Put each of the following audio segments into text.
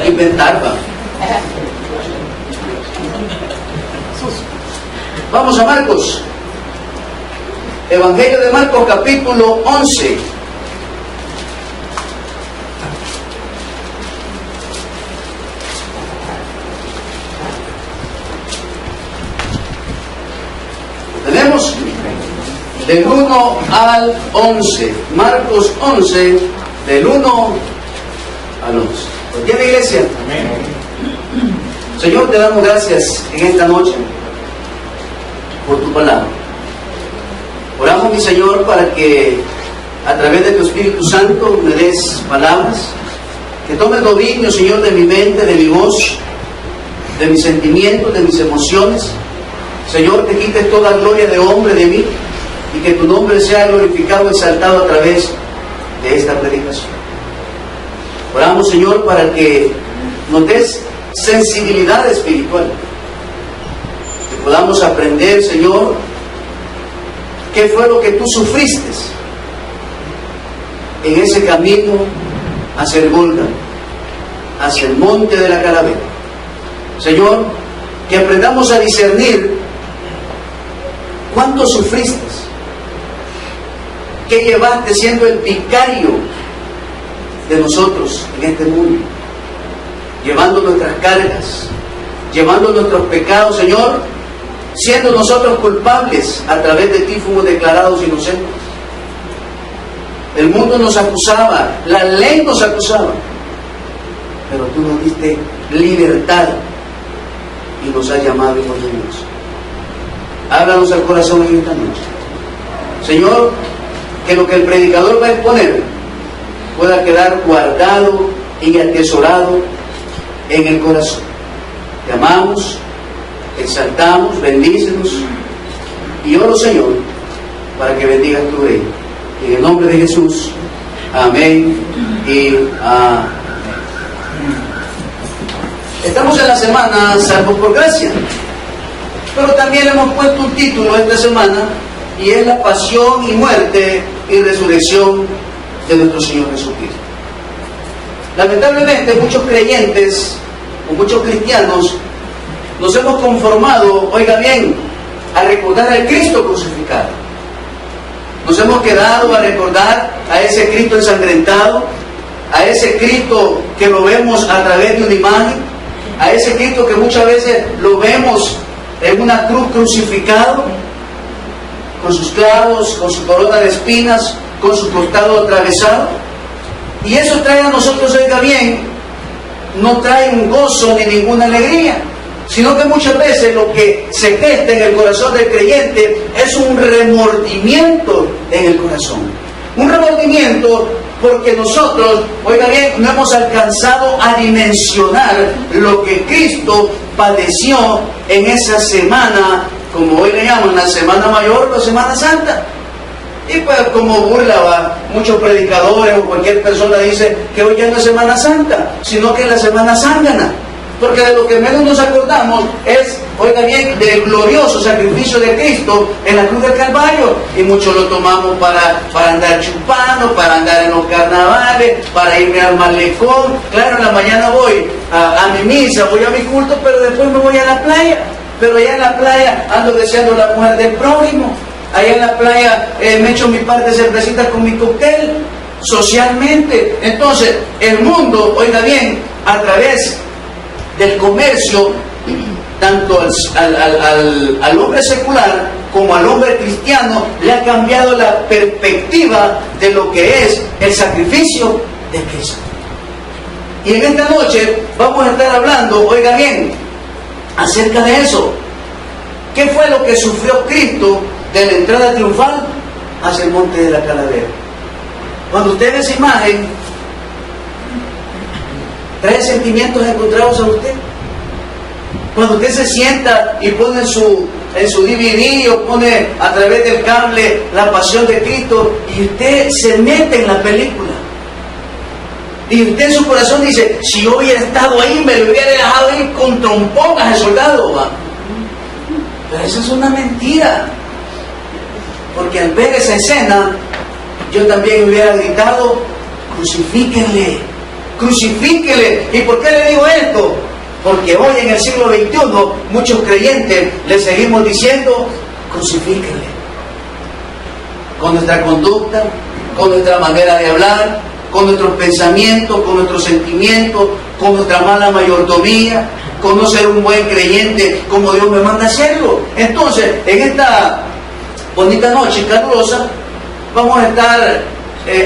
que inventar, va. Vamos a Marcos. Evangelio de Marcos, capítulo 11. Tenemos del 1 al 11. Marcos 11, del 1 al 11. ¿Lo tiene, iglesia? Amén. Señor, te damos gracias en esta noche por tu palabra. Oramos, mi Señor, para que a través de tu Espíritu Santo me des palabras, que tomes dominio, Señor, de mi mente, de mi voz, de mis sentimientos, de mis emociones. Señor, que quites toda gloria de hombre de mí y que tu nombre sea glorificado y exaltado a través de esta predicación. Oramos, Señor, para que nos des sensibilidad espiritual, que podamos aprender, Señor, qué fue lo que tú sufriste en ese camino hacia el Gólgota, hacia el monte de la calavera. Señor, que aprendamos a discernir cuánto sufriste, qué llevaste siendo el vicario de nosotros en este mundo, llevando nuestras cargas, llevando nuestros pecados, Señor, siendo nosotros culpables. A través de ti fuimos declarados inocentes. El mundo nos acusaba, la ley nos acusaba, pero tú nos diste libertad y nos has llamado hijos de Dios. Háblanos al corazón en esta noche, Señor, que lo que el predicador va a exponer pueda quedar guardado y atesorado en el corazón. Te amamos, exaltamos, bendícenos y oro, Señor, para que bendigas tu reino. En el nombre de Jesús, amén y amén. Estamos en la semana Salvos por Gracia, pero también le hemos puesto un título esta semana y es la pasión y muerte y resurrección de nuestro Señor Jesucristo. Lamentablemente muchos creyentes o muchos cristianos nos hemos conformado, oiga bien, a recordar al Cristo crucificado. Nos hemos quedado a recordar a ese Cristo ensangrentado, a ese Cristo que lo vemos a través de una imagen, a ese Cristo que muchas veces lo vemos en una cruz crucificado, con sus clavos, con su corona de espinas, con su costado atravesado. Y eso trae a nosotros, oiga bien, no trae un gozo ni ninguna alegría, sino que muchas veces lo que se gesta en el corazón del creyente es un remordimiento en el corazón. Un remordimiento porque nosotros, oiga bien, no hemos alcanzado a dimensionar lo que Cristo padeció en esa semana, como hoy le llaman la Semana Mayor o Semana Santa. Y pues como burla, muchos predicadores o cualquier persona dice que hoy ya no es Semana Santa, sino que es la Semana Zángana. Porque de lo que menos nos acordamos es, oiga bien, del glorioso sacrificio de Cristo en la cruz del Calvario. Y muchos lo tomamos para andar chupando, para andar en los carnavales, para irme al malecón. Claro, en la mañana voy a mi misa, voy a mi culto, pero después me voy a la playa. Pero allá en la playa ando deseando la mujer del prójimo. Allá en la playa me echo mi par de cervecitas con mi cóctel, socialmente. Entonces, el mundo, oiga bien, a través del comercio, tanto al hombre secular como al hombre cristiano, le ha cambiado la perspectiva de lo que es el sacrificio de Cristo. Y en esta noche vamos a estar hablando, oiga bien, acerca de eso. ¿Qué fue lo que sufrió Cristo de la entrada triunfal hacia el monte de la calavera? Cuando usted ve esa imagen, ¿trae sentimientos encontrados a usted? Cuando usted se sienta y pone en su DVD o pone a través del cable La Pasión de Cristo y usted se mete en la película y usted en su corazón dice, si yo hubiera estado ahí me lo hubiera dejado ir con tromponas el soldado, ¿va? Pero eso es una mentira, porque al ver esa escena yo también hubiera gritado, crucifíquenle, crucifíquele. ¿Y por qué le digo esto? Porque hoy en el siglo XXI muchos creyentes le seguimos diciendo, crucifíquele. Con nuestra conducta, con nuestra manera de hablar, con nuestros pensamientos, con nuestros sentimientos, con nuestra mala mayordomía, con no ser un buen creyente como Dios me manda hacerlo. Entonces, en esta bonita noche calurosa, vamos a estar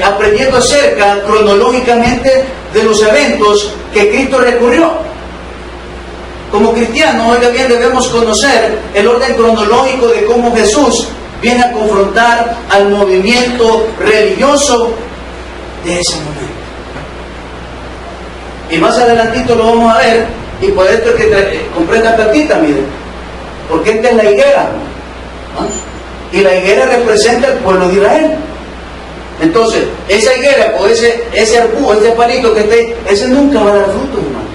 aprendiendo acerca cronológicamente de los eventos que Cristo recurrió. Como cristianos, oiga bien, debemos conocer el orden cronológico de cómo Jesús viene a confrontar al movimiento religioso de ese momento. Y más adelantito lo vamos a ver, y por esto es que compré esta platita, miren, porque esta es la higuera, ¿no? Y la higuera representa el pueblo de Israel. Entonces, esa higuera o ese arbusto, ese palito que esté, ese nunca va a dar fruto, hermano.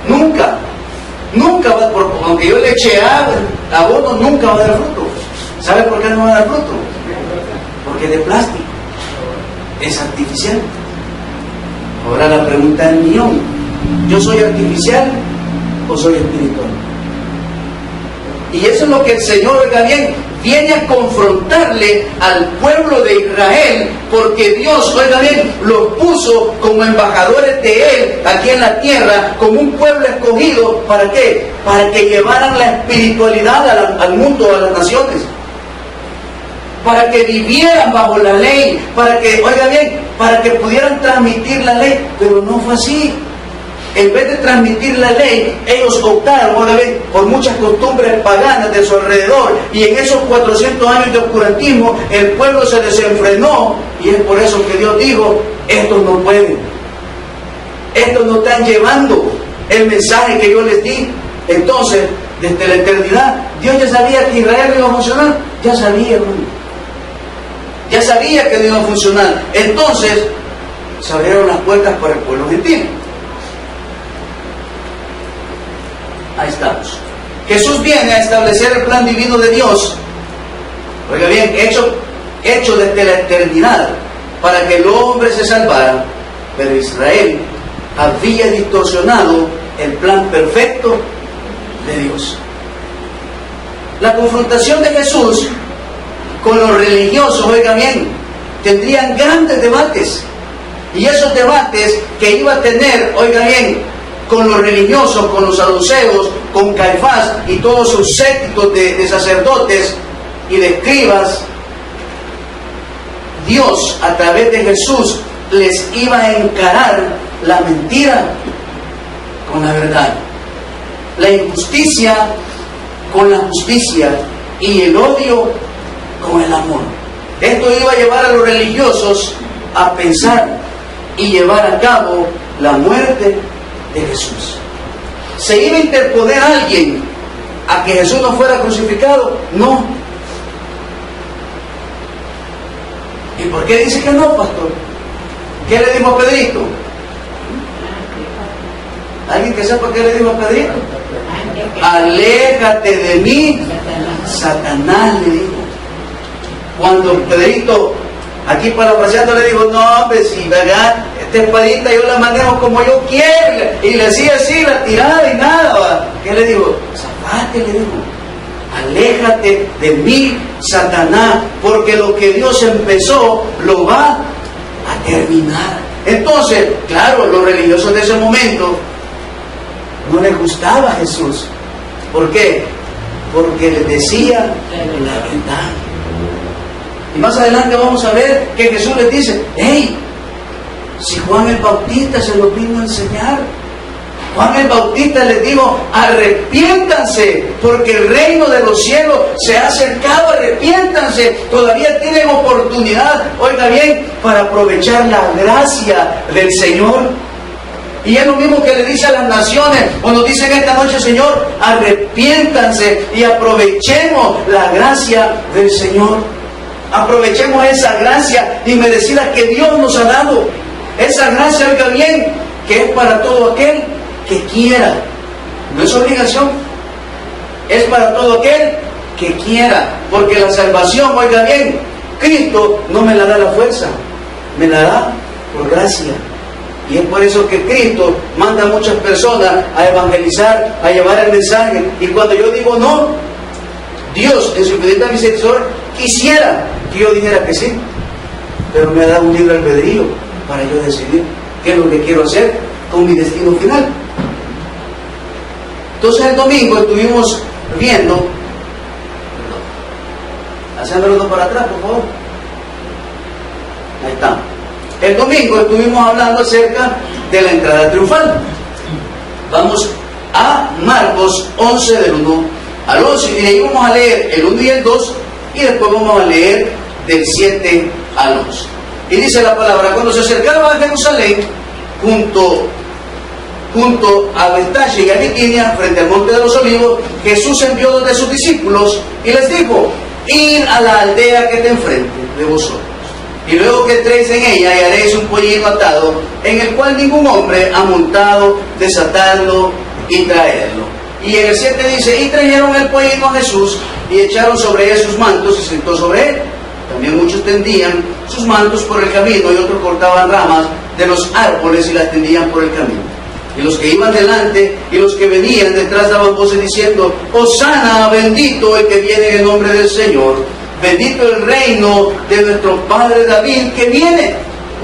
Nunca. Nunca va, aunque yo le eche abono, nunca va a dar fruto. ¿Sabe por qué no va a dar fruto? Porque es de plástico. Es artificial. Ahora la pregunta es millón. ¿Yo soy artificial o soy espiritual? Y eso es lo que el Señor, oiga bien, viene a confrontarle al pueblo de Israel, porque Dios, oiga bien, los puso como embajadores de Él aquí en la tierra, como un pueblo escogido. ¿Para qué? Para que llevaran la espiritualidad al mundo, a las naciones. Para que vivieran bajo la ley, para que, oiga bien, para que pudieran transmitir la ley. Pero no fue así. En vez de transmitir la ley, ellos optaron, oiga bien, por muchas costumbres paganas de su alrededor. Y en esos 400 años de oscurantismo, el pueblo se desenfrenó. Y es por eso que Dios dijo, estos no pueden. Estos no están llevando el mensaje que yo les di. Entonces, desde la eternidad, Dios ya sabía que Israel no iba a funcionar. Ya sabía, hermano. Ya sabía que no iba a funcionar. Entonces, se abrieron las puertas para el pueblo gentil. Ahí estamos. Jesús viene a establecer el plan divino de Dios. Oiga bien, hecho desde la eternidad para que el hombre se salvara. Pero Israel había distorsionado el plan perfecto de Dios. La confrontación de Jesús con los religiosos, oiga bien, tendrían grandes debates. Y esos debates que iba a tener, oiga bien, con los religiosos, con los saduceos, con Caifás y todos sus séquitos de sacerdotes y de escribas, Dios a través de Jesús les iba a encarar la mentira con la verdad, la injusticia con la justicia y el odio con el amor. Esto iba a llevar a los religiosos a pensar y llevar a cabo la muerte de Jesús. ¿Se iba a interponer alguien a que Jesús no fuera crucificado? No. ¿Y por qué dice que no, pastor? ¿Qué le dijo a Pedrito? ¿Alguien que sepa qué le dijo a Pedrito? Aléjate de mí, Satanás, le dijo. Cuando Pedrito, aquí parafraseando, le dijo, no, hombre, si verdad, esta espadita yo la manejo como yo quiero, y le hacía así, la tirada y nada, ¿va? ¿Qué le dijo? Zafate, le dijo, aléjate de mí, Satanás, porque lo que Dios empezó, lo va a terminar. Entonces, claro, los religiosos de ese momento no les gustaba a Jesús. ¿Por qué? Porque les decía la verdad. Y más adelante vamos a ver que Jesús les dice, hey, si Juan el Bautista se lo vino a enseñar. Juan el Bautista les dijo, arrepiéntanse, porque el reino de los cielos se ha acercado, arrepiéntanse, todavía tienen oportunidad, oiga bien, para aprovechar la gracia del Señor. Y es lo mismo que le dice a las naciones, cuando dicen esta noche, Señor, arrepiéntanse y aprovechemos la gracia del Señor. Aprovechemos esa gracia inmerecida que Dios nos ha dado. Esa gracia, oiga bien, que es para todo aquel que quiera. No es obligación. Es para todo aquel que quiera. Porque la salvación, oiga bien, Cristo no me la da la fuerza, me la da por gracia. Y es por eso que Cristo manda a muchas personas a evangelizar, a llevar el mensaje. Y cuando yo digo no, Dios en su infinita misericordia quisiera que yo dijera que sí, pero me ha dado un libre albedrío para yo decidir qué es lo que quiero hacer con mi destino final. Entonces el domingo estuvimos viendo, hacéndolo para atrás, por favor. Ahí está. El domingo estuvimos hablando acerca de la entrada triunfal. Vamos a Marcos 11 del 1 al 11 y ahí vamos a leer el 1 y el 2 y después vamos a leer del 7 al 11. Y dice la palabra: cuando se acercaron a Jerusalén, junto a Betania y a Bitinia, frente al monte de los olivos, Jesús envió 2 de sus discípulos y les dijo: id a la aldea que está enfrente de vosotros, y luego que entréis en ella, y haréis un pollino atado, en el cual ningún hombre ha montado, desatadlo y traedlo. Y en el 7 dice: y trajeron el pollino a Jesús, y echaron sobre él sus mantos, y se sentó sobre él. También muchos tendían sus mantos por el camino, y otros cortaban ramas de los árboles y las tendían por el camino. Y los que iban delante y los que venían detrás daban voces diciendo: Hosana, bendito el que viene en el nombre del Señor, bendito el reino de nuestro padre David que viene,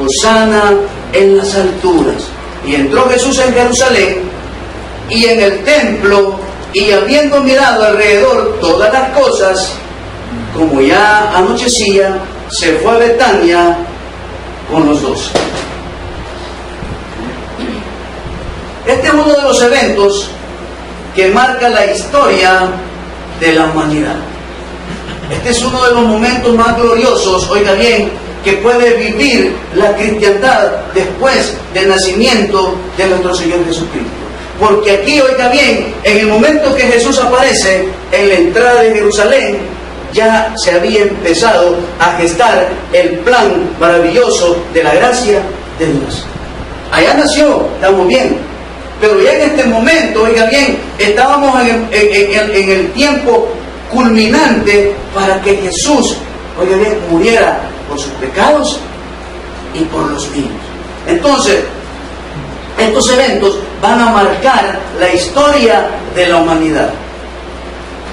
Hosana en las alturas. Y entró Jesús en Jerusalén y en el templo, y habiendo mirado alrededor todas las cosas, como ya anochecía, se fue a Betania con los 12. Este es uno de los eventos que marca la historia de la humanidad. Este es uno de los momentos más gloriosos, oiga bien, que puede vivir la cristiandad después del nacimiento de nuestro Señor Jesucristo. Porque aquí, oiga bien, en el momento que Jesús aparece en la entrada de Jerusalén, ya se había empezado a gestar el plan maravilloso de la gracia de Dios. Allá nació, estamos bien. Pero ya en este momento, oiga bien, estábamos en el tiempo culminante para que Jesús, oiga bien, muriera por sus pecados y por los míos. Entonces, estos eventos van a marcar la historia de la humanidad.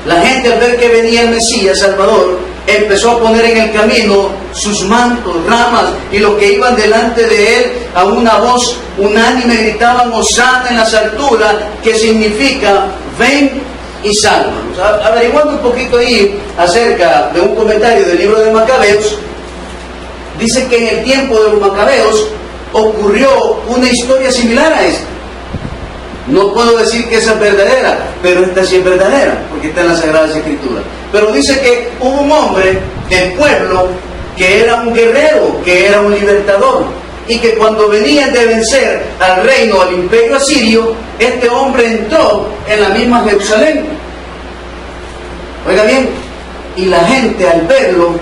La gente, al ver que venía el Mesías Salvador, empezó a poner en el camino sus mantos, ramas, y los que iban delante de él a una voz unánime gritaban: Hosana en las alturas, que significa ven y sálvanos. Averiguando un poquito ahí acerca de un comentario del libro de Macabeos, dice que en el tiempo de los Macabeos ocurrió una historia similar a esta. No puedo decir que esa es verdadera, pero esta sí es verdadera, porque está en las Sagradas Escrituras. Pero dice que hubo un hombre del pueblo que era un guerrero, que era un libertador, y que cuando venían de vencer al reino, al imperio asirio, este hombre entró en la misma Jerusalén. Oiga bien, y la gente al verlo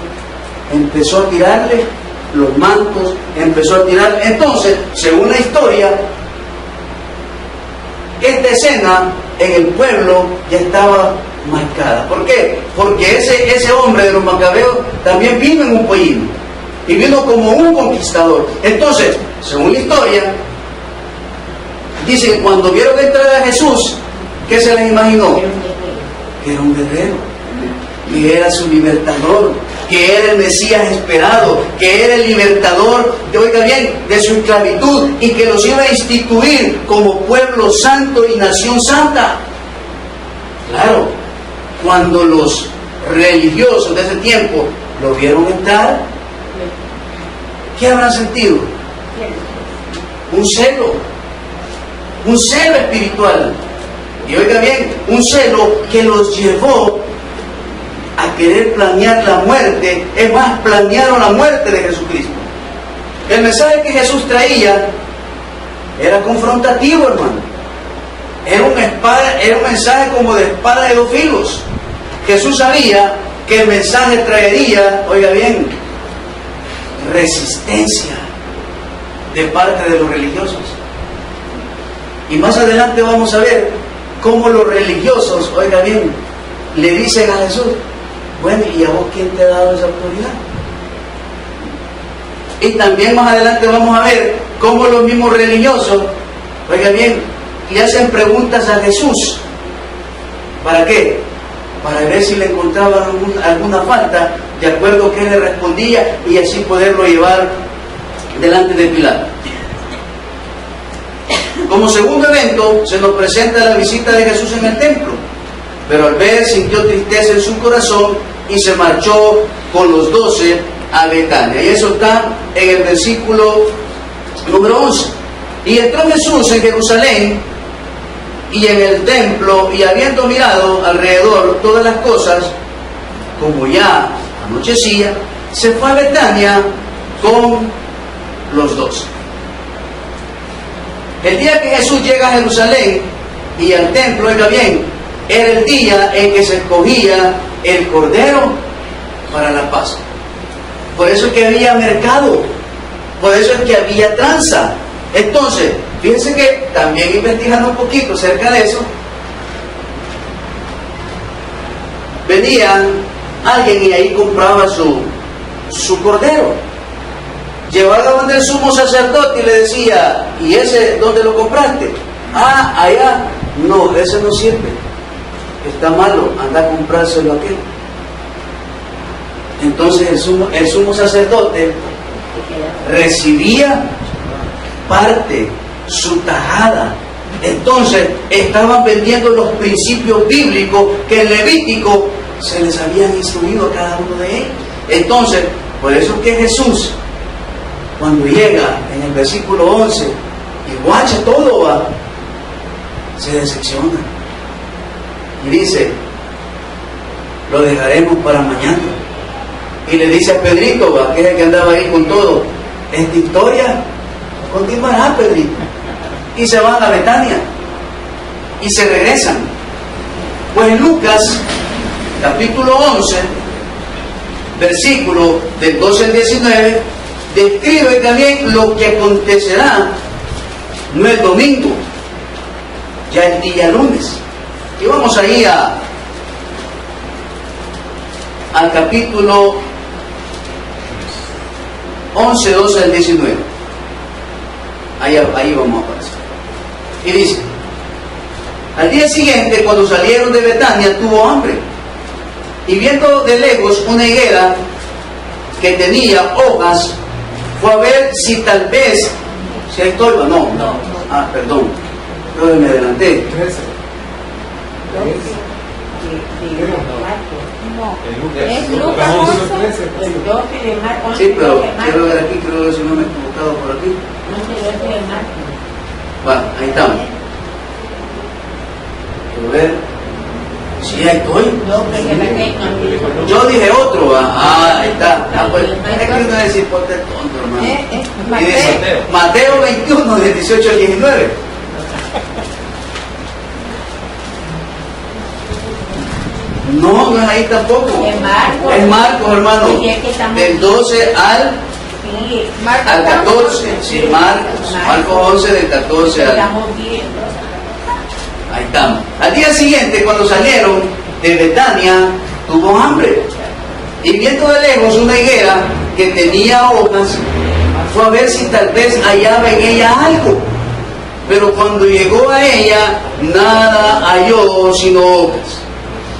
empezó a tirarle los mantos, empezó a tirar. Entonces, según la historia, esta escena en el pueblo ya estaba marcada. ¿Por qué? Porque ese hombre de los Macabeos también vino en un pollino y vino como un conquistador. Entonces, según la historia, dice que cuando vieron entrar a Jesús, ¿qué se les imaginó? Que era un guerrero, que era su libertador, que era el Mesías esperado, que era el libertador, oiga bien, de su esclavitud, y que los iba a instituir como pueblo santo y nación santa. Claro, cuando los religiosos de ese tiempo lo vieron entrar, ¿qué habrán sentido? Un celo espiritual. Y oiga bien, un celo que los llevó a querer planear la muerte. Es más, planearon la muerte de Jesucristo. El mensaje que Jesús traía era confrontativo, hermano. Era un mensaje como de espada de 2 filos. Jesús sabía que el mensaje traería, oiga bien, resistencia de parte de los religiosos. Y más adelante vamos a ver cómo los religiosos, oiga bien, le dicen a Jesús: bueno, ¿y a vos quién te ha dado esa autoridad? Y también más adelante vamos a ver como los mismos religiosos, oiga bien, le hacen preguntas a Jesús. ¿Para qué? Para ver si le encontraban alguna falta, de acuerdo a que él le respondía, y así poderlo llevar delante de Pilato. Como segundo evento, se nos presenta la visita de Jesús en el templo, pero al ver sintió tristeza en su corazón y se marchó con los 12 a Betania. Y eso está en el versículo número 11. Y entró Jesús en Jerusalén y en el templo, y habiendo mirado alrededor todas las cosas, como ya anochecía, se fue a Betania con los 12. El día que Jesús llega a Jerusalén y al templo, oiga bien, era el día en que se escogía el Cordero para la Pascua. Por eso es que había mercado, por eso es que había tranza. Entonces, fíjense que también investigando un poquito acerca de eso, venía alguien y ahí compraba su cordero. Llevaba donde el sumo sacerdote y le decía, ¿y ese dónde lo compraste? Ah, allá. No, ese no sirve, está malo, anda a comprárselo a aquel. Entonces el sumo sacerdote recibía parte, su tajada. Entonces estaban vendiendo los principios bíblicos que en Levítico se les habían instruido a cada uno de ellos. Entonces, por eso es que Jesús, cuando llega en el versículo 11 y guacha todo, va, se decepciona y dice, lo dejaremos para mañana. Y le dice a Pedrito, va, que es el que andaba ahí con todo, esta historia continuará, Pedrito. Y se van a Betania y se regresan. Pues en Lucas capítulo 11, versículo del 12 al 19, describe también lo que acontecerá no el domingo, ya el día lunes. Y vamos ahí al capítulo 11, 12 al 19. Ahí vamos a pasar. Y dice, al día siguiente, cuando salieron de Betania, tuvo hambre. Y viendo de lejos una higuera que tenía hojas, fue a ver si tal vez, si hay tolva, no. Ah, perdón, creo que me adelanté. Es Lucas 11, el 12 de Marcos. Sí, pero quiero ver aquí, creo que si no me he equivocado por aquí. Bueno, ahí estamos. Quiero ver si hay toy. Yo dije otro. Ahí está. Pues, es que uno decir, ponte tonto, hermano. Y dice, Mateo 21, del 18 al 19. No, no es ahí tampoco. Es Marcos, hermano. Del 12 al 14. Sí, Marcos 11, del 14 al... Ahí estamos. Al día siguiente, cuando salieron de Betania, tuvo hambre. Y viendo de lejos una higuera que tenía hojas, fue a ver si tal vez hallaba en ella algo. Pero cuando llegó a ella, nada halló sino hojas.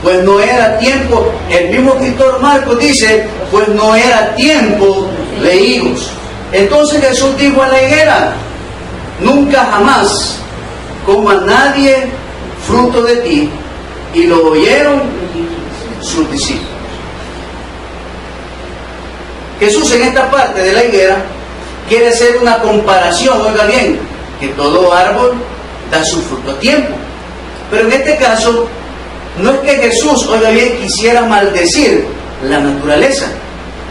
Pues no era tiempo, el mismo escritor Marcos dice, pues no era tiempo de higos. Entonces Jesús dijo a la higuera, nunca jamás coma nadie fruto de ti. Y lo oyeron sus discípulos. Jesús en esta parte de la higuera quiere hacer una comparación, oiga bien, que todo árbol da su fruto a tiempo. Pero en este caso, no es que Jesús, oiga bien, quisiera maldecir la naturaleza,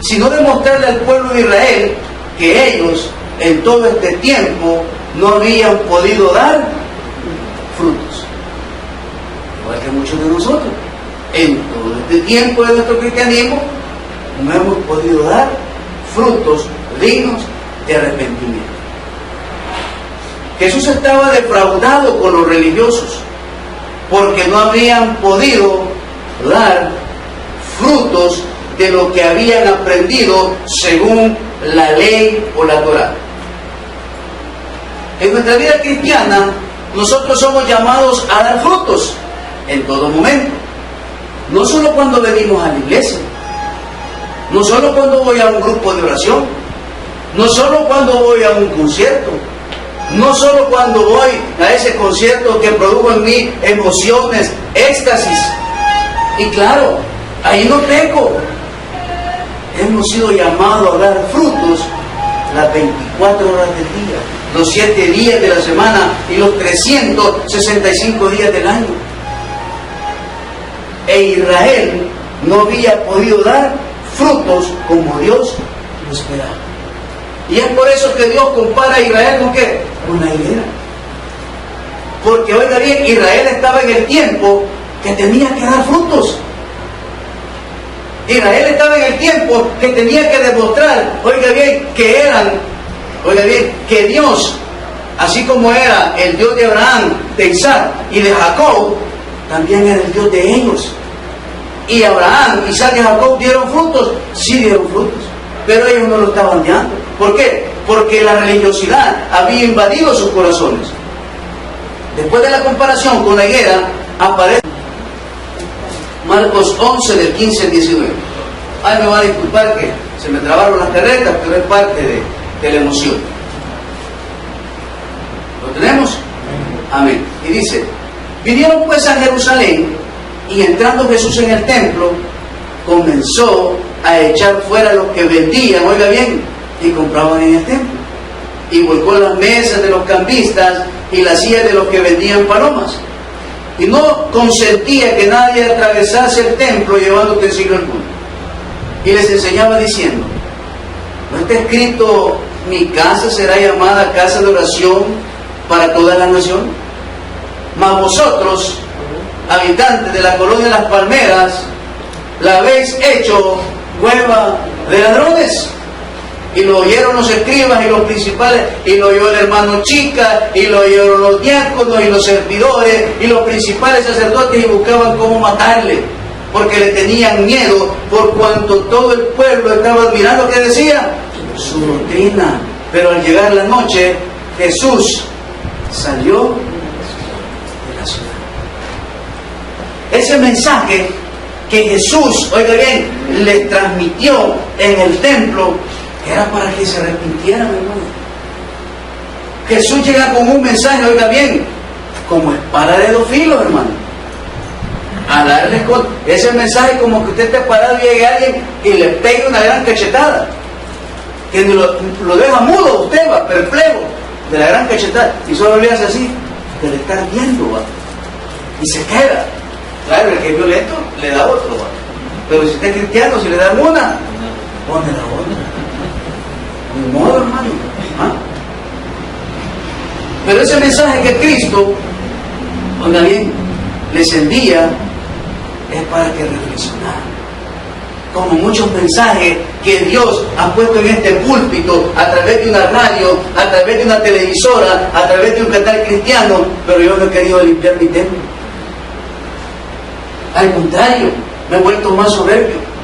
sino demostrarle al pueblo de Israel que ellos en todo este tiempo no habían podido dar frutos. Igual que muchos de nosotros, en todo este tiempo de nuestro cristianismo, no hemos podido dar frutos dignos de arrepentimiento. Jesús estaba defraudado con los religiosos, porque no habían podido dar frutos de lo que habían aprendido según la ley o la Torá. En nuestra vida cristiana, nosotros somos llamados a dar frutos en todo momento. No solo cuando venimos a la iglesia, no solo cuando voy a un grupo de oración, no solo cuando voy a un concierto, no solo cuando voy a ese concierto que produjo en mí emociones, éxtasis. Y claro, ahí no peco. Hemos sido llamados a dar frutos las 24 horas del día, los 7 días de la semana y los 365 días del año. E Israel no había podido dar frutos como Dios lo esperaba. Y es por eso que Dios compara a Israel con ¿qué? Con la higuera. Porque, oiga bien, Israel estaba en el tiempo que tenía que dar frutos. Israel estaba en el tiempo que tenía que demostrar, oiga bien, que Dios, así como era el Dios de Abraham, de Isaac y de Jacob, también era el Dios de ellos. Y Abraham, Isaac y Jacob dieron frutos, sí dieron frutos, pero ellos no lo estaban dando. ¿Por qué? Porque la religiosidad había invadido sus corazones. Después de la comparación con la higuera, aparece Marcos 11 del 15 al 19. Ay, me va a disculpar que se me trabaron las carretas, pero es parte de la emoción. ¿Lo tenemos? Amén. Y dice, vinieron pues a Jerusalén, y entrando Jesús en el templo, comenzó a echar fuera los que vendían, oiga bien, y compraban en el templo. Y volcó las mesas de los cambistas y las sillas de los que vendían palomas. Y no consentía que nadie atravesase el templo llevando utensilio alguno. Y les enseñaba diciendo, ¿no está escrito, mi casa será llamada casa de oración para toda la nación? Mas vosotros, habitantes de la colonia de las Palmeras, la habéis hecho cueva de ladrones. Y lo oyeron los escribas y los principales, y lo oyó el hermano Chica, y lo oyeron los diáconos y los servidores, y los principales sacerdotes, y buscaban cómo matarle, porque le tenían miedo, por cuanto todo el pueblo estaba admirando, ¿qué decía? Su doctrina. Pero al llegar la noche, Jesús salió de la ciudad. Ese mensaje que Jesús, oiga bien, les transmitió en el templo, era para que se arrepintieran, hermano. Jesús llega con un mensaje, oiga bien, como espada de dos filos, hermano. A darles con ese mensaje como que usted esté parado y llegue alguien y le pegue una gran cachetada. Que lo deja mudo, usted va, perplejo, de la gran cachetada. Y solo le hace así, que le está viendo, va. Y se queda. Claro, el que es violento le da otro, va. Pero si usted es cristiano, si le da una, pone la otra. Ni modo, hermano. ¿Ah? Pero ese mensaje que Cristo, oiga bien, les envía, es para que reflexionaran. Como muchos mensajes que Dios ha puesto en este púlpito, a través de una radio, a través de una televisora, a través de un canal cristiano, pero yo no he querido limpiar mi templo. Al contrario, me he vuelto más soberbio.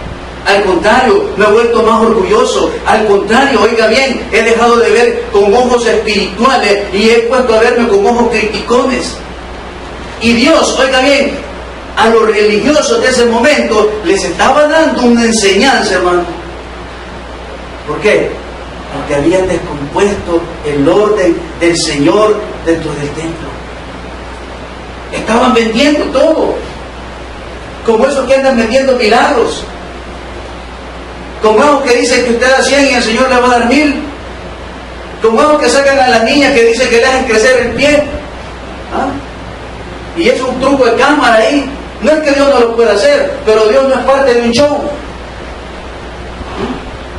Al contrario, me he vuelto más orgulloso. Al contrario, oiga bien, he dejado de ver con ojos espirituales y he puesto a verme con ojos criticones. Y Dios, oiga bien, a los religiosos de ese momento les estaba dando una enseñanza, hermano. ¿Por qué? Porque habían descompuesto el orden del Señor dentro del templo. Estaban vendiendo todo. Como esos que andan vendiendo milagros. Como esos que dicen que usted da 100 y el Señor le va a dar 1000. Como esos que sacan a las niñas que dicen que le hacen crecer el pie. ¿Ah? Y es un truco de cámara ahí. No es que Dios no lo pueda hacer, pero Dios no es parte de un show.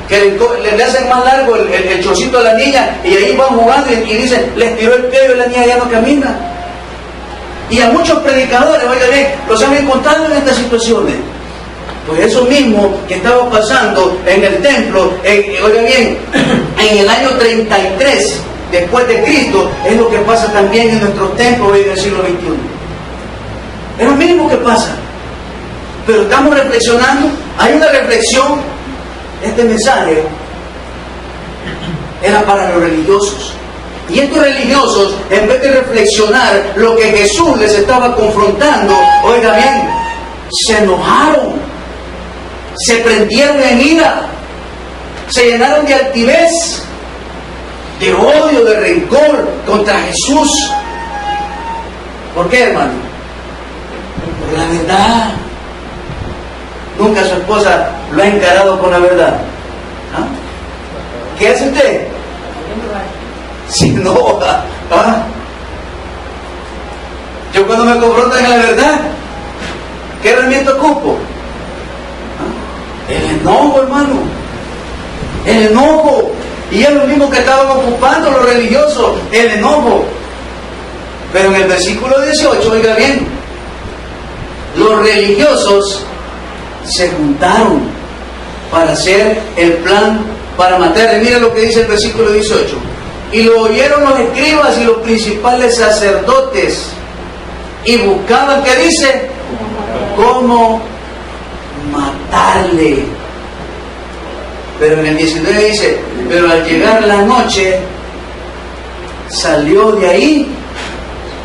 Que le hacen más largo el chorcito a la niña y ahí van jugando y dicen, les tiró el pie y la niña ya no camina. Y a muchos predicadores, oiga bien, los han encontrado en estas situaciones. Pues eso mismo que estaba pasando en el templo, oiga bien, en el año 33 después de Cristo, es lo que pasa también en nuestros templos hoy del siglo XXI. Es lo mismo que pasa. Pero estamos reflexionando, hay una reflexión. Este mensaje era para los religiosos. Y estos religiosos, en vez de reflexionar lo que Jesús les estaba confrontando, oiga bien, se enojaron, se prendieron en ira, se llenaron de altivez, de odio, de rencor contra Jesús. ¿Por qué, hermano? Por la verdad. Nunca su esposa lo ha encarado con la verdad. ¿Ah? ¿Qué hace usted? Si no, yo cuando me confrontan en la verdad, ¿qué herramienta ocupo? El enojo, hermano. El enojo. Y es lo mismo que estaban ocupando los religiosos, el enojo. Pero en el versículo 18, oiga bien, los religiosos se juntaron para hacer el plan para matarle. Mira lo que dice el versículo 18. Y lo oyeron los escribas y los principales sacerdotes y buscaban, ¿qué dice? ¿Cómo matarle? Pero en el 19 dice, pero al llegar la noche salió de ahí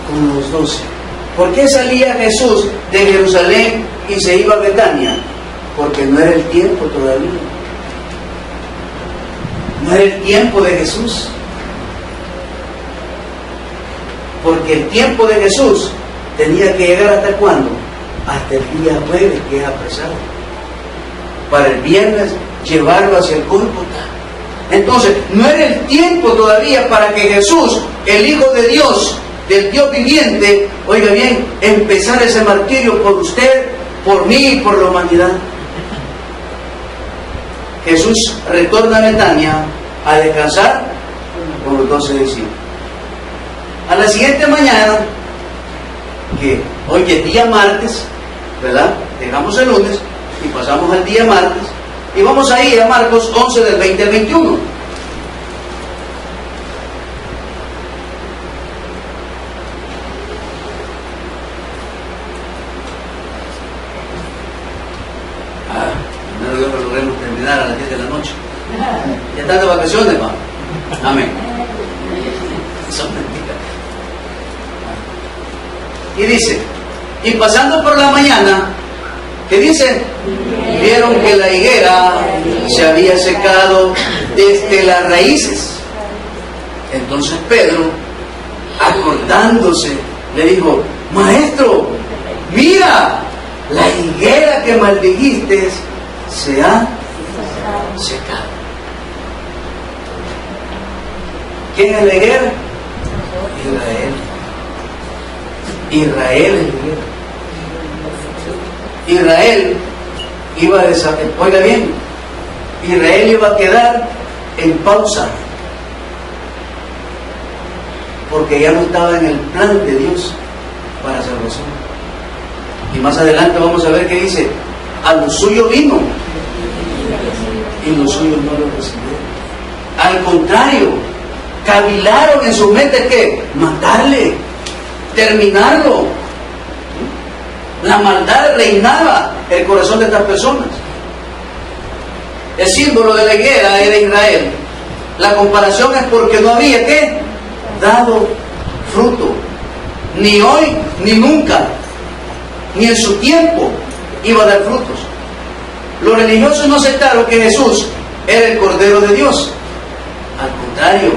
con los 12. ¿Por qué salía Jesús de Jerusalén y se iba a Betania? Porque no era el tiempo todavía. No era el tiempo de Jesús. Porque el tiempo de Jesús tenía que llegar ¿hasta cuándo? Hasta el día jueves, que es apresado. Para el viernes llevarlo hacia el Gólgota. Entonces, no era el tiempo todavía para que Jesús, el Hijo de Dios, del Dios viviente, oiga bien, empezar ese martirio por usted, por mí y por la humanidad. Jesús retorna a Betania a descansar con los 12 discípulos. A la siguiente mañana, que hoy es día martes, ¿verdad? Dejamos el lunes y pasamos al día martes y vamos a ir a Marcos 11 del 20 al 21. Primero Dios lo logremos terminar a las 10 de la noche. Ya están de vacaciones, va. Amén. Son mentiras. Y dice, y pasando por la mañana, ¿qué dice? Vieron que la higuera se había secado desde las raíces. Entonces Pedro, acordándose, le dijo, Maestro, mira, la higuera que maldijiste se ha secado. ¿Quién es la higuera? Israel es la higuera. Israel iba a desaparecer. Oiga bien, Israel iba a quedar en pausa porque ya no estaba en el plan de Dios para salvación. Y más adelante vamos a ver que dice, a lo suyo vino y los suyos no lo recibieron. Al contrario, cavilaron en su mente que matarle, terminarlo. La maldad reinaba el corazón de estas personas. El símbolo de la higuera era Israel. La comparación es porque no había ¿qué? Dado fruto. Ni hoy ni nunca, ni en su tiempo iba a dar frutos. Los religiosos no aceptaron que Jesús era el Cordero de Dios. Al contrario,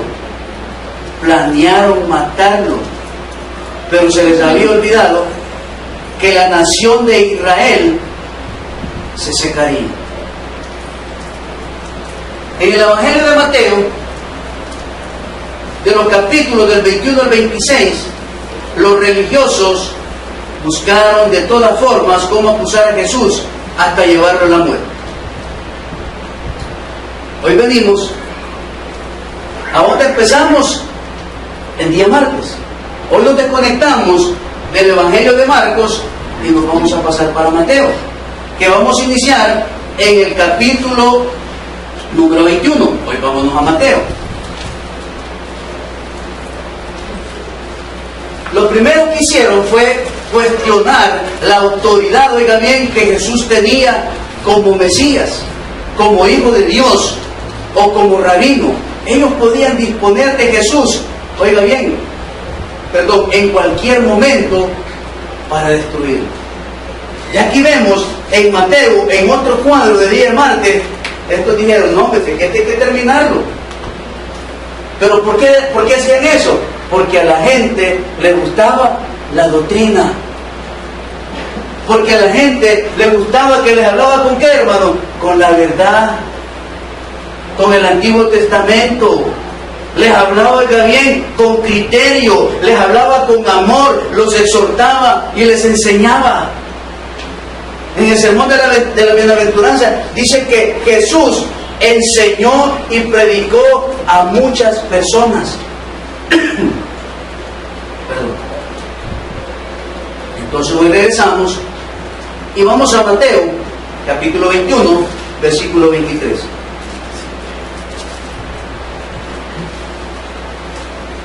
planearon matarlo. Pero se les había olvidado que la nación de Israel se secaría. En el Evangelio de Mateo, de los capítulos del 21 al 26, los religiosos buscaron de todas formas cómo acusar a Jesús hasta llevarlo a la muerte. Hoy venimos, ahora empezamos el día martes. Hoy nos desconectamos del Evangelio de Marcos y nos vamos a pasar para Mateo, que vamos a iniciar en el capítulo número 21. Hoy vámonos a Mateo. Lo primero que hicieron fue cuestionar la autoridad, oiga bien, que Jesús tenía como Mesías, como Hijo de Dios o como rabino. Ellos podían disponer de Jesús oiga bien, perdón, en cualquier momento para destruirlo. Y aquí vemos en Mateo, en otro cuadro de día de martes, estos dijeron, no, que hay que terminarlo. Pero ¿por qué hacían eso? Porque a la gente le gustaba la doctrina. Porque a la gente le gustaba que les hablaba con qué, hermano, con la verdad, con el Antiguo Testamento. Les hablaba, oiga bien, con criterio, les hablaba con amor, los exhortaba y les enseñaba. En el sermón de la bienaventuranza dice que Jesús enseñó y predicó a muchas personas. Entonces hoy regresamos y vamos a Mateo, capítulo 21, versículo 23.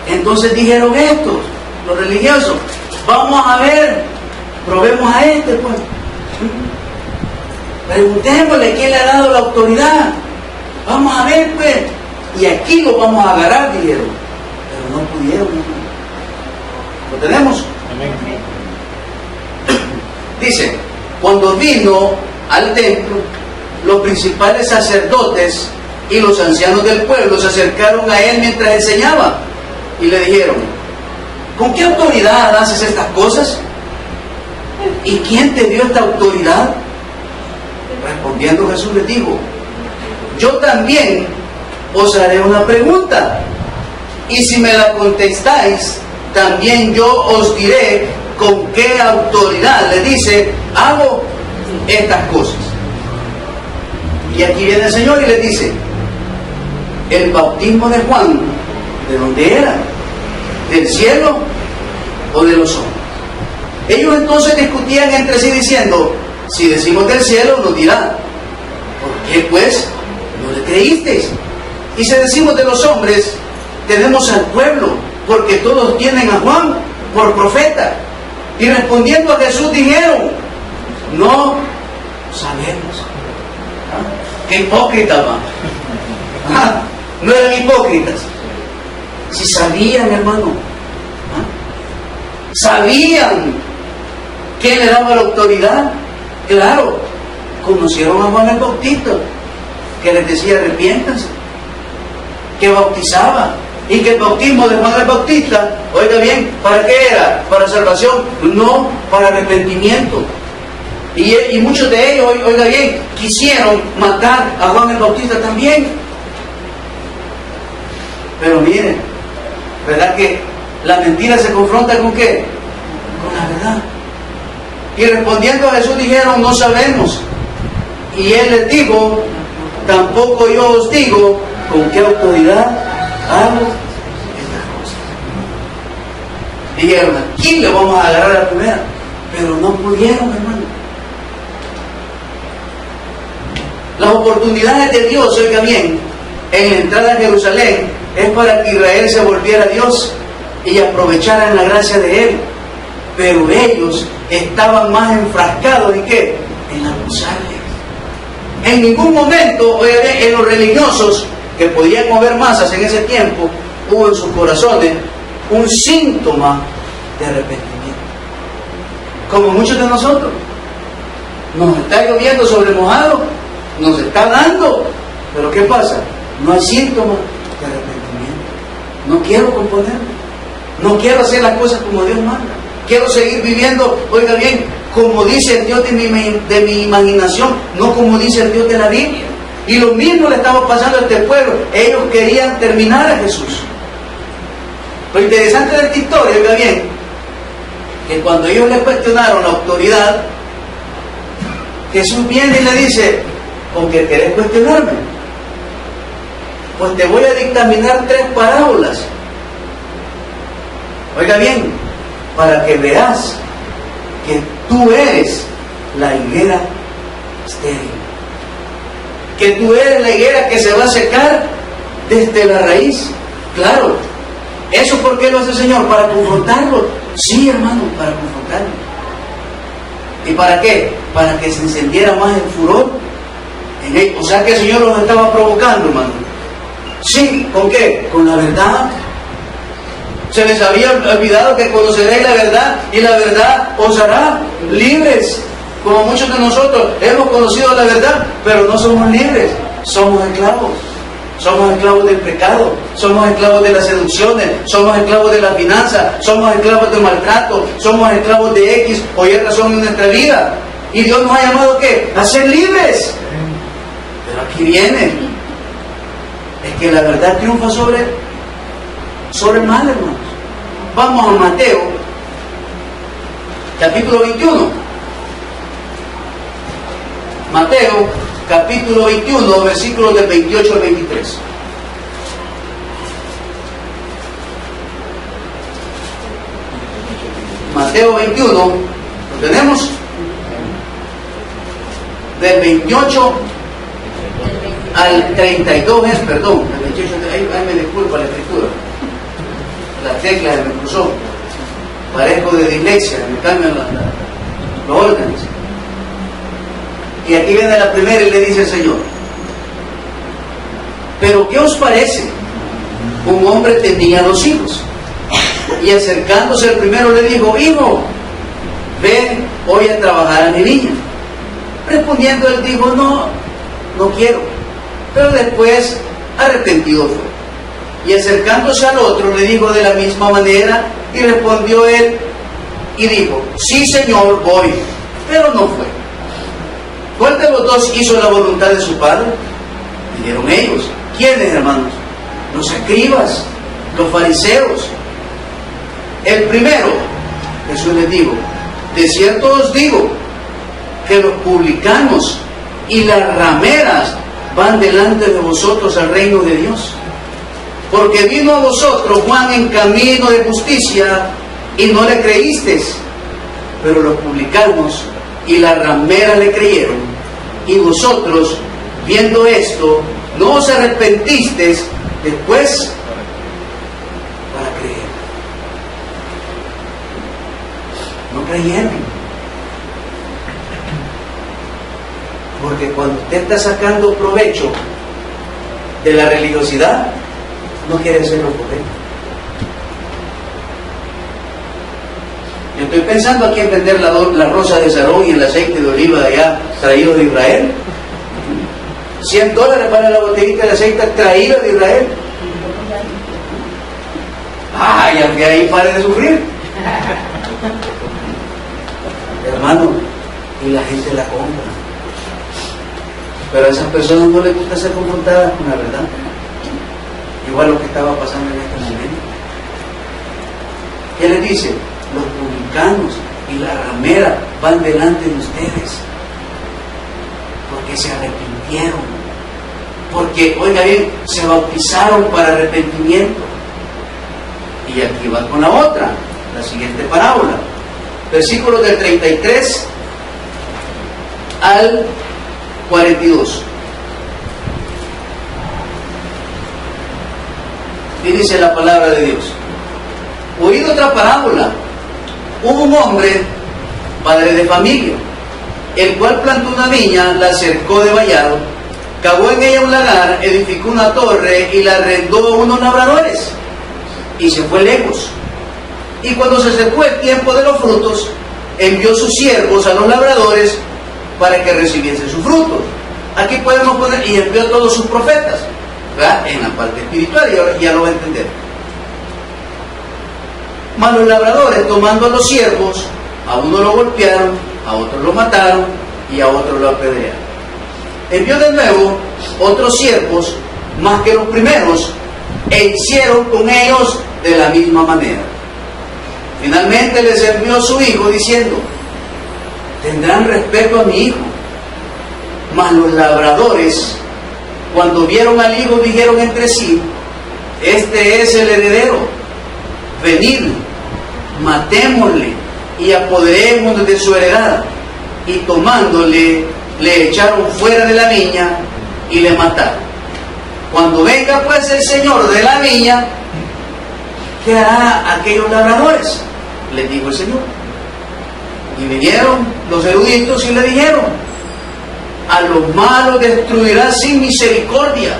Entonces dijeron estos, los religiosos, vamos a ver, probemos a este, pues. Preguntémosle quién le ha dado la autoridad. Vamos a ver, pues. Y aquí lo vamos a agarrar, dijeron. Pero no pudieron. ¿Lo tenemos? Amén. Dice, cuando vino al templo, los principales sacerdotes y los ancianos del pueblo se acercaron a él mientras enseñaba y le dijeron, ¿con qué autoridad haces estas cosas? ¿Y quién te dio esta autoridad? Respondiendo Jesús les dijo, yo también os haré una pregunta, y si me la contestáis, también yo os diré con qué autoridad, le dice, hago estas cosas. Y aquí viene el Señor y le dice, el bautismo de Juan, ¿de dónde era? ¿Del cielo o de los hombres? Ellos entonces discutían entre sí diciendo, si decimos del cielo, nos dirá, ¿por qué pues no le creísteis? Y si decimos de los hombres, tenemos al pueblo, porque todos tienen a Juan por profeta. Y respondiendo a Jesús dijeron, no sabemos. ¿Ah? Qué hipócritas, ¿Ah? No eran hipócritas. Si sabían, hermano, ¿ah? Sabían quién le daba la autoridad. Claro, conocieron a Juan el Bautista, que les decía arrepiéntanse, que bautizaba, y que el bautismo de Juan el Bautista, oiga bien, ¿para qué era? ¿Para salvación? No, para arrepentimiento. Y muchos de ellos, oiga bien, quisieron matar a Juan el Bautista también. Pero miren, ¿verdad que la mentira se confronta con qué? Con la verdad. Y respondiendo a Jesús dijeron, no sabemos. Y él les dijo, tampoco yo os digo con qué autoridad hago estas cosas. Dijeron, ¿a quién le vamos a agarrar a la primera? Pero no pudieron, hermano. Las oportunidades de Dios, oiga bien, en la entrada a Jerusalén, es para que Israel se volviera a Dios y aprovecharan la gracia de Él. Pero ellos estaban más enfrascados en qué? En acusarle. En ningún momento, oiga bien, en los religiosos que podían mover masas en ese tiempo, hubo en sus corazones un síntoma de arrepentimiento. Como muchos de nosotros. Nos está lloviendo sobre mojado, nos está dando, pero ¿qué pasa? No hay síntoma de arrepentimiento. No quiero componerme, no quiero hacer las cosas como Dios manda, quiero seguir viviendo, oiga bien, como dice el Dios de mi imaginación, no como dice el Dios de la Biblia. Y lo mismo le estaba pasando a este pueblo. Ellos querían terminar a Jesús. Lo interesante de esta historia, oiga bien, que cuando ellos le cuestionaron la autoridad, Jesús viene y le dice, ¿con qué querés cuestionarme? Pues te voy a dictaminar 3 parábolas. Oiga bien, para que veas que tú eres la higuera estéril, que tú eres la higuera que se va a secar desde la raíz. Claro, ¿eso por qué lo hace el Señor? ¿Para confrontarlo? Sí, hermano, para confrontarlo. ¿Y para qué? Para que se encendiera más el furor en él. O sea que el Señor los estaba provocando, hermano. Sí, ¿con qué? Con la verdad. Se les había olvidado que conoceréis la verdad y la verdad os hará libres. Como muchos de nosotros hemos conocido la verdad, pero no somos libres, somos esclavos. Somos esclavos del pecado, somos esclavos de las seducciones, somos esclavos de la finanza, somos esclavos del maltrato, somos esclavos de X o Y razón en nuestra vida. Y Dios nos ha llamado ¿qué? A ser libres. Pero aquí viene. Es que la verdad triunfa sobre el mal, hermanos. Vamos a Mateo, capítulo 21. Mateo, capítulo 21, versículos del 28 al 23. Mateo 21, ¿lo tenemos? Del 28 al 32 es, perdón, el 28, ahí me disculpa la escritura. La tecla se me cruzó. Parezco de dislexia, me cambian los órdenes. Y aquí viene la primera y le dice el Señor: ¿pero qué os parece? Un hombre tenía 2 hijos. Y acercándose el primero le dijo: hijo, ven hoy a trabajar a mi viña. Respondiendo él dijo: no quiero. Pero después arrepentido fue. Y acercándose al otro le dijo de la misma manera, y respondió él y dijo: sí, Señor, voy. Pero no fue. ¿Cuál de los 2 hizo la voluntad de su padre? Dijeron ellos. ¿Quiénes, hermanos? Los escribas, los fariseos. El primero, Jesús les dijo: de cierto os digo que los publicanos y las rameras van delante de vosotros al reino de Dios. Porque vino a vosotros Juan en camino de justicia y no le creísteis, pero los publicanos y las rameras le creyeron. Y vosotros, viendo esto, no os arrepentisteis después para creer. No creyeron. Porque cuando usted está sacando provecho de la religiosidad, no quiere hacerlo por él. Yo estoy pensando aquí en vender la rosa de Sarón y el aceite de oliva de allá traído de Israel. $100 para la botellita de aceite traída de Israel. Ay, aunque ahí pare de sufrir. Hermano, y la gente la compra. Pero a esas personas no les gusta ser confrontadas con la verdad. Igual lo que estaba pasando en este momento. ¿Qué les dice? Los publicanos y la ramera van delante de ustedes porque se arrepintieron, porque, oiga bien, se bautizaron para arrepentimiento. Y aquí va con la otra, la siguiente parábola, versículos del 33 al 42. Y dice la palabra de Dios: oíd otra parábola. Hubo un hombre, padre de familia, el cual plantó una viña, la cercó de vallado, cavó en ella un lagar, edificó una torre y la arrendó a unos labradores, y se fue lejos. Y cuando se acercó el tiempo de los frutos, envió sus siervos a los labradores para que recibiesen sus frutos. Aquí podemos poner: y envió a todos sus profetas, ¿verdad? En la parte espiritual, y ya lo va a entender. Mas los labradores, tomando a los siervos, a uno lo golpearon, a otro lo mataron y a otro lo apedrearon. Envió de nuevo otros siervos más que los primeros, e hicieron con ellos de la misma manera. Finalmente les envió a su hijo diciendo: tendrán respeto a mi hijo. Mas los labradores, cuando vieron al hijo, dijeron entre sí: este es el heredero, venid, matémosle y apoderémonos de su heredad. Y tomándole, le echaron fuera de la viña y le mataron. Cuando venga pues el señor de la viña, ¿qué hará a aquellos labradores? Les dijo el Señor. Y vinieron los eruditos y le dijeron: a los malos destruirá sin misericordia,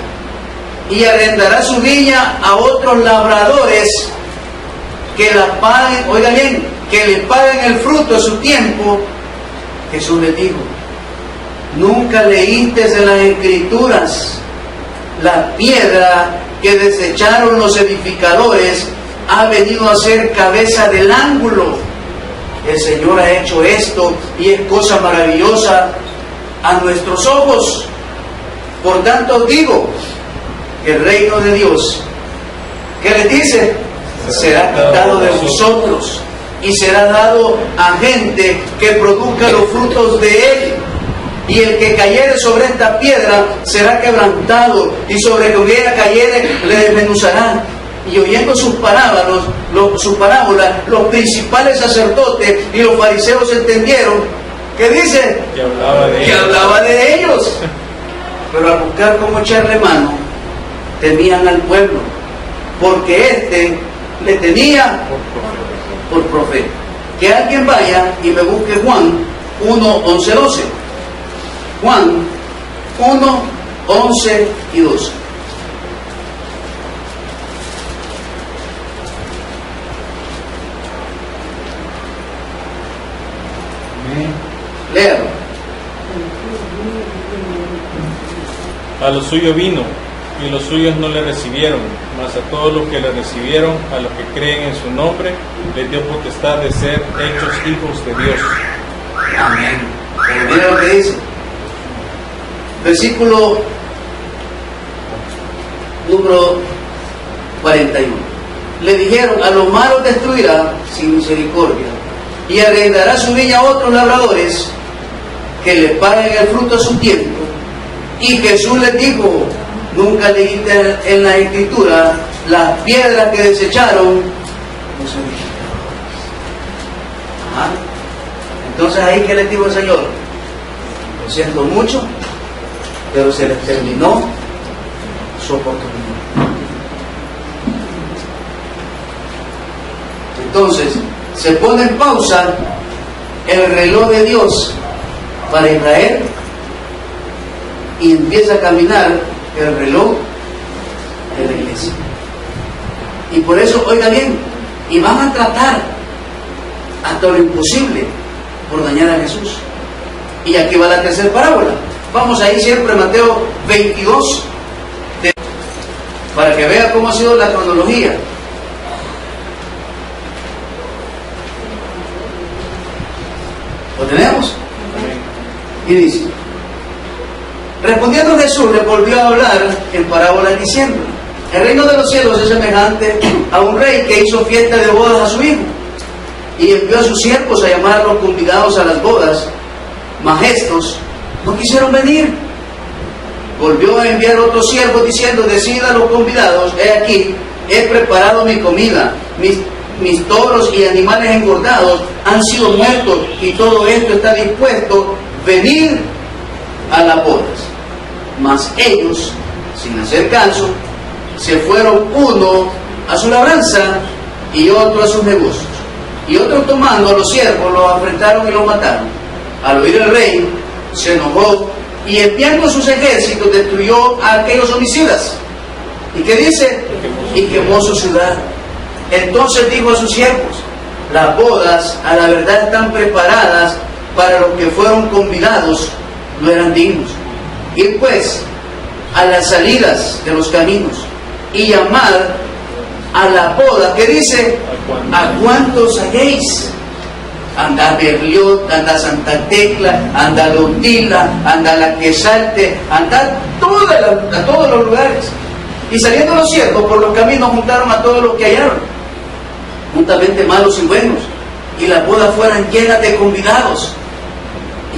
y arrendará su viña a otros labradores que la paguen, oiga bien, que le paguen el fruto de su tiempo. Jesús les dijo: nunca leíste en las Escrituras, la piedra que desecharon los edificadores ha venido a ser cabeza del ángulo. El Señor ha hecho esto y es cosa maravillosa a nuestros ojos. Por tanto os digo que el reino de Dios, ¿qué les dice? Será quitado de vosotros y será dado a gente que produzca los frutos de él. Y el que cayere sobre esta piedra será quebrantado, y sobre que hubiera cayere le desmenuzará. Y oyendo sus parábolas, los principales sacerdotes y los fariseos entendieron, ¿qué dice? Que hablaba de ellos. Pero al buscar cómo echarle mano, temían al pueblo, porque éste le tenía por profeta. Que alguien vaya y me busque Juan 1, 11, 12. Juan 1, 11 y 12. Léalo. A los suyos vino, y los suyos no le recibieron, mas a todos los que le recibieron, a los que creen en su nombre, les dio potestad de ser hechos hijos de Dios. Amén. Pero mira lo que dice. Versículo número 41. Le dijeron: a los malos destruirá sin misericordia, y arrendará su viña a otros labradores que le paguen el fruto a su tiempo. Y Jesús les dijo: nunca leíste en la Escritura, las piedras que desecharon los edificadores. Entonces ahí, ¿qué les dijo el Señor? Lo siento mucho, pero se les terminó su oportunidad. Entonces se pone en pausa el reloj de Dios para Israel y empieza a caminar el reloj de la iglesia. Y por eso, oiga bien, y van a tratar hasta lo imposible por dañar a Jesús. Y aquí va la tercera parábola. Vamos a ir siempre a Mateo 22, para que vea cómo ha sido la cronología. ¿Lo tenemos? Y dice: respondiendo Jesús le volvió a hablar en parábolas diciendo: el reino de los cielos es semejante a un rey que hizo fiesta de bodas a su hijo, y envió a sus siervos a llamar a los convidados a las bodas, mas estos no quisieron venir. Volvió a enviar otros siervos diciendo: decid a los convidados: he aquí, he preparado mi comida, mis toros y animales engordados han sido muertos, y todo esto está dispuesto, venid a las bodas. Mas ellos, sin hacer caso, se fueron, uno a su labranza y otro a sus negocios. Y otros, tomando a los siervos, los afrentaron y los mataron. Al oír el rey, se enojó y, enviando sus ejércitos, destruyó a aquellos homicidas. ¿Y qué dice? Y quemó su ciudad. Entonces dijo a sus siervos: las bodas a la verdad están preparadas, para los que fueron convidados no eran dignos. Ir pues a las salidas de los caminos y llamad a la boda. ¿Qué dice? ¿A cuántos halléis? Anda a Berliot, anda a Santa Tecla, anda a Londila, anda a La Quesalte, anda a todos los lugares. Y saliendo los siervos por los caminos, juntaron a todos los que hallaron, juntamente malos y buenos, y las bodas fueran llenas de convidados.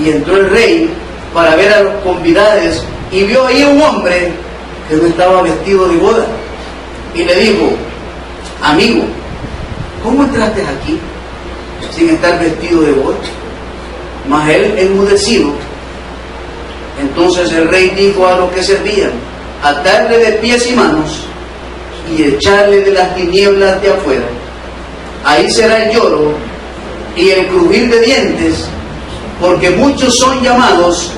Y entró el rey para ver a los convidados, y vio ahí un hombre que no estaba vestido de boda, y le dijo: amigo, ¿cómo entraste aquí sin estar vestido de boda? Mas él, enmudecido, entonces el rey dijo a los que servían: atarle de pies y manos y echarle de las tinieblas de afuera. Ahí será el lloro y el crujir de dientes, porque muchos son llamados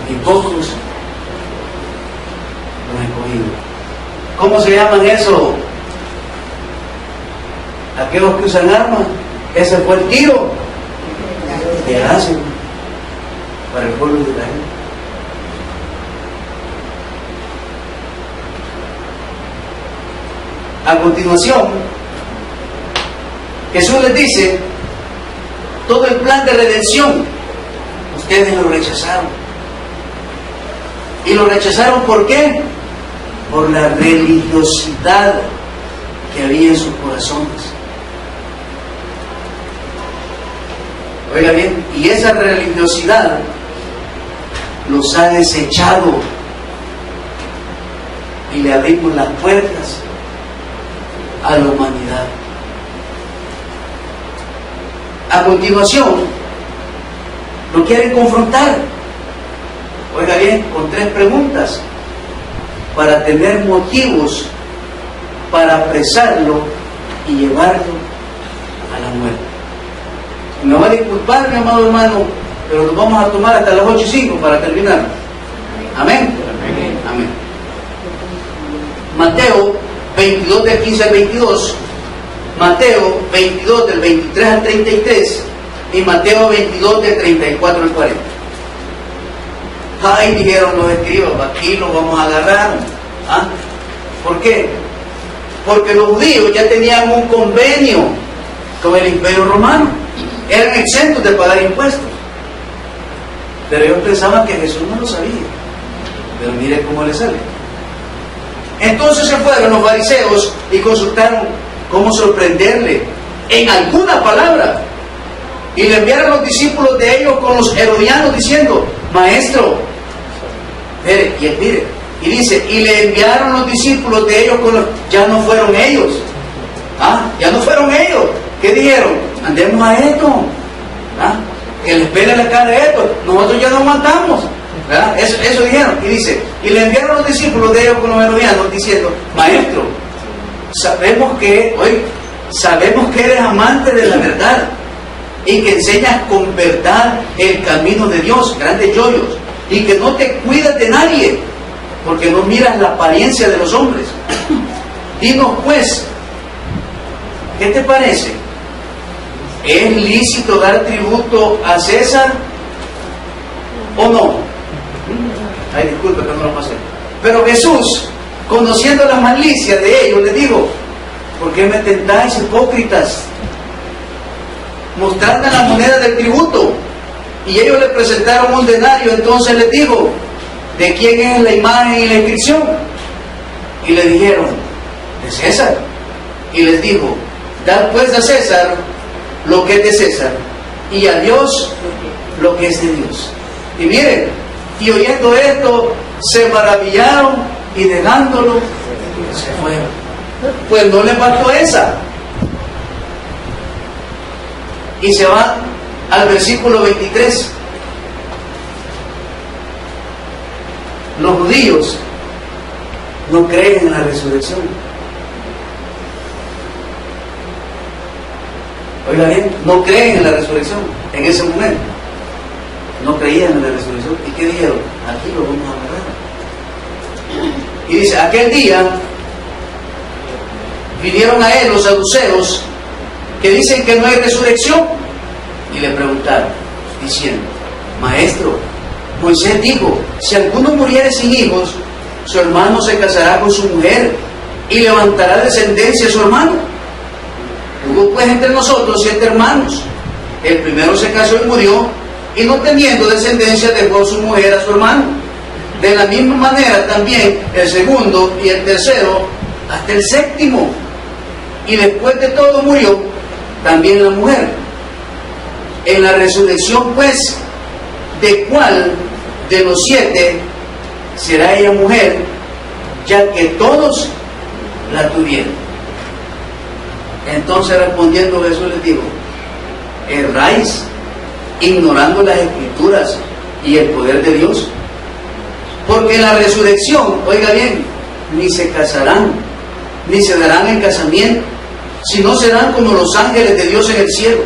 y pocos los escogidos. ¿Cómo se llaman eso? aquellos que usan armas, ese fue el tiro que hacen para el pueblo de Israel. A continuación, Jesús les dice, todo el plan de redención, ustedes lo rechazaron. ¿Y lo rechazaron por qué? Por la religiosidad que había en sus corazones. Oiga bien, y esa religiosidad los ha desechado y le abrimos las puertas a la humanidad. A continuación, lo quieren confrontar, oiga bien, con 3 preguntas para tener motivos para apresarlo y llevarlo a la muerte. Me va a disculpar, mi amado hermano, pero nos vamos a tomar hasta las 8:05 para terminar. Amén. Amén. Amén. Mateo 22 del 15 al 22, Mateo 22 del 23 al 33 y Mateo 22 del 34 al 40. Ay, dijeron los escribas, aquí lo vamos a agarrar. ¿Ah? ¿Por qué? Porque los judíos ya tenían un convenio con el Imperio Romano, eran exentos de pagar impuestos, pero ellos pensaban que Jesús no lo sabía. Pero mire cómo le sale. Entonces se fueron los fariseos y consultaron cómo sorprenderle en alguna palabra, y le enviaron los discípulos de ellos con los herodianos diciendo, maestro, mire, y dice, y le enviaron los discípulos de ellos con los, ya no fueron ellos, ya no fueron ellos, ¿qué dijeron? Andemos a esto, que les pele la cara a esto, nosotros ya no aguantamos. Eso dijeron, y dice, y le enviaron los discípulos de ellos con los herodianos diciendo, maestro, sabemos que eres amante de la verdad y que enseñas con verdad el camino de Dios, grandes yoyos, y que no te cuidas de nadie porque no miras la apariencia de los hombres. Dinos pues, ¿qué te parece? ¿Es lícito dar tributo a César o no? Ay, disculpe que no lo pasé. Pero Jesús, conociendo las malicias de ellos, les dijo, ¿por qué me tentáis, hipócritas? Mostrad las monedas del tributo. Y ellos le presentaron un denario. Entonces les dijo, ¿de quién es la imagen y la inscripción? Y le dijeron, de César. Y les dijo, dad pues a César lo que es de César, y a Dios lo que es de Dios. Y miren, y oyendo esto, se maravillaron y dejándolo, se fueron. Pues no les bastó esa. Y se va al versículo 23. Los judíos no creen en la resurrección. Oiga bien, no creen en la resurrección en ese momento. No creían en la resurrección. ¿Y qué dijeron? Aquí lo vamos a agarrar. Y dice, aquel día vinieron a él los saduceos que dicen que no hay resurrección y le preguntaron diciendo, maestro, Moisés dijo, si alguno muriere sin hijos, su hermano se casará con su mujer y levantará descendencia a su hermano. Hubo pues entre nosotros 7 hermanos. El primero se casó y murió, y no teniendo descendencia dejó su mujer a su hermano. De la misma manera también el segundo y el tercero hasta el séptimo. Y después de todo murió también la mujer. En la resurrección pues, ¿de cuál de los 7 será ella mujer, ya que todos la tuvieron? Entonces respondiendo Jesús les dijo, erráis ignorando las escrituras y el poder de Dios, porque en la resurrección, oiga bien, ni se casarán, ni se darán en casamiento, sino serán como los ángeles de Dios en el cielo.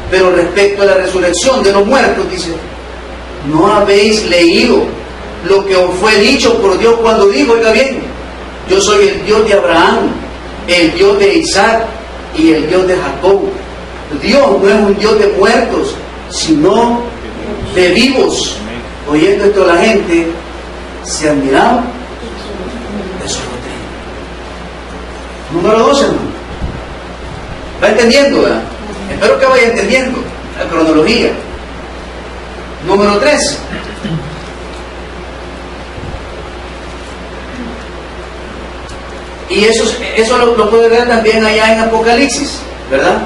Pero respecto a la resurrección de los muertos, dice, ¿no habéis leído lo que os fue dicho por Dios cuando dijo, oiga bien, yo soy el Dios de Abraham, el Dios de Isaac y el Dios de Jacob. Dios no es un Dios de muertos, sino de vivos. Oyendo esto, la gente se admiraba de su doctrina. Número 2, hermano. ¿Va entendiendo, verdad? Espero que vaya entendiendo la cronología. Número 3. Y eso lo puede ver también allá en Apocalipsis, ¿verdad?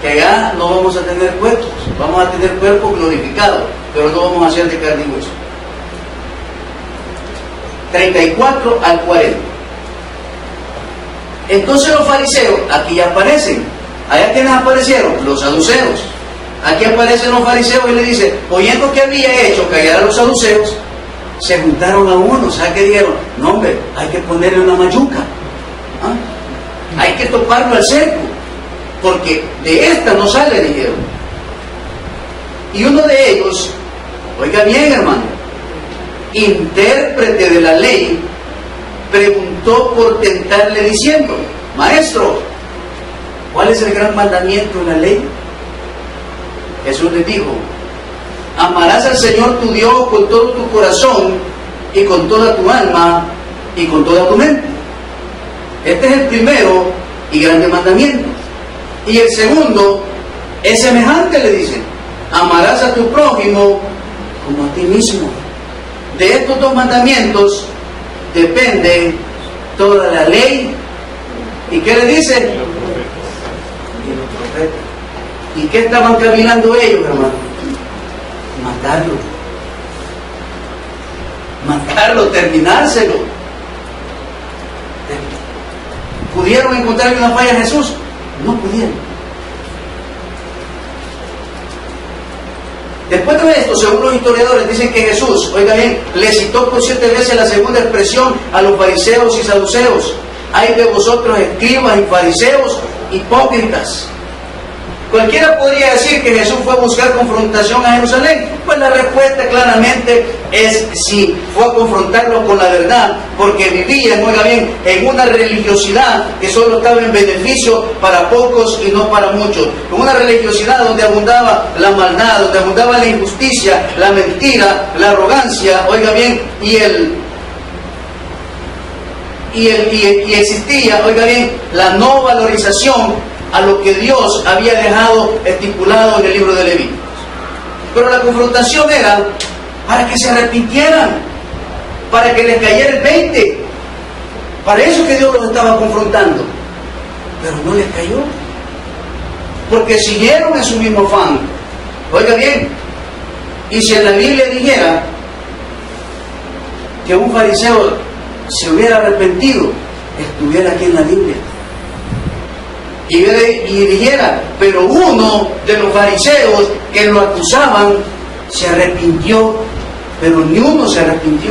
Que allá no vamos a tener cuerpos, vamos a tener cuerpos glorificados, pero no vamos a ser de carne y hueso. 34 al 40. Entonces los fariseos, aquí ya aparecen. Allá quienes aparecieron, los saduceos. Aquí aparecen los fariseos y le dicen, oyendo que había hecho callar a los saduceos, se juntaron a uno. ¿Sabes qué dijeron? No, hombre, hay que ponerle una mayuca. ¿Ah? Hay que toparlo al cerco, porque de esta no sale, dijeron. Y uno de ellos, oiga bien, hermano, intérprete de la ley, preguntó por tentarle diciendo, maestro, ¿cuál es el gran mandamiento de la ley? Jesús le dijo, amarás al Señor tu Dios con todo tu corazón y con toda tu alma y con toda tu mente. Este es el primero y grande mandamiento. Y el segundo es semejante, le dicen, amarás a tu prójimo como a ti mismo. De estos dos mandamientos depende toda la ley. ¿Y qué le dice? Y los profetas. ¿Y qué estaban caminando ellos, hermano? Matarlo, terminárselo. ¿Pudieron encontrarle una falla a Jesús? No pudieron. Después de esto, según los historiadores, dicen que Jesús, oiga bien, le citó por 7 veces la segunda expresión a los fariseos y saduceos. Hay de vosotros escribas y fariseos hipócritas. Cualquiera podría decir que Jesús fue a buscar confrontación a Jerusalén. Pues la respuesta claramente es sí, fue a confrontarlo con la verdad, porque vivían, oiga bien, en una religiosidad que solo estaba en beneficio para pocos y no para muchos. En una religiosidad donde abundaba la maldad, donde abundaba la injusticia, la mentira, la arrogancia, oiga bien, y existía, oiga bien, la no valorización a lo que Dios había dejado estipulado en el libro de Levíticos. Pero la confrontación era para que se arrepintieran, para que les cayera el 20. Para eso que Dios los estaba confrontando. Pero no les cayó, porque siguieron en su mismo afán. Oiga bien, y si en la Biblia dijera que un fariseo se hubiera arrepentido, estuviera aquí en la Biblia. Y dijera, pero uno de los fariseos que lo acusaban se arrepintió, pero ni uno se arrepintió.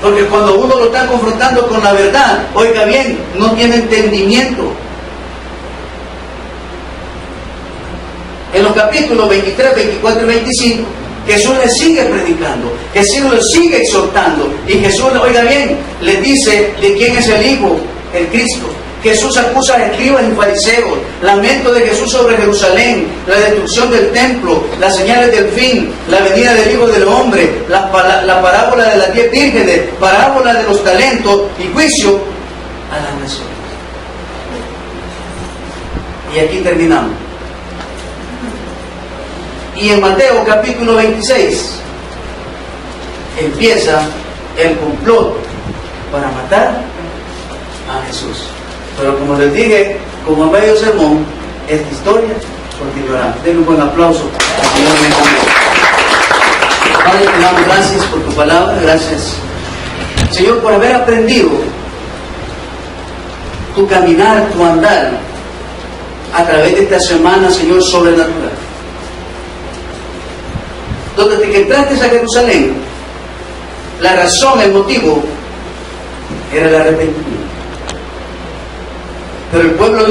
Porque cuando uno lo está confrontando con la verdad, oiga bien, no tiene entendimiento. En los capítulos 23, 24 y 25, Jesús les sigue predicando, Jesús les sigue exhortando, y Jesús, oiga bien, les dice de quién es el Hijo, el Cristo. Jesús acusa a escribas y fariseos, lamento de Jesús sobre Jerusalén, la destrucción del templo, las señales del fin, la venida del Hijo del Hombre, la parábola de las 10 vírgenes, parábola de los talentos y juicio a las naciones. Y aquí terminamos. Y en Mateo capítulo 26 empieza el complot para matar a Jesús. Pero como les dije, como a medio sermón, esta historia continuará. Denle un buen aplauso al Señor. Padre, te damos gracias por tu palabra, gracias, Señor, por haber aprendido tu caminar, tu andar a través de esta semana, Señor, sobrenatural. Donde te entraste a Jerusalén, la razón, el motivo, era el arrepentimiento. Pero el pueblo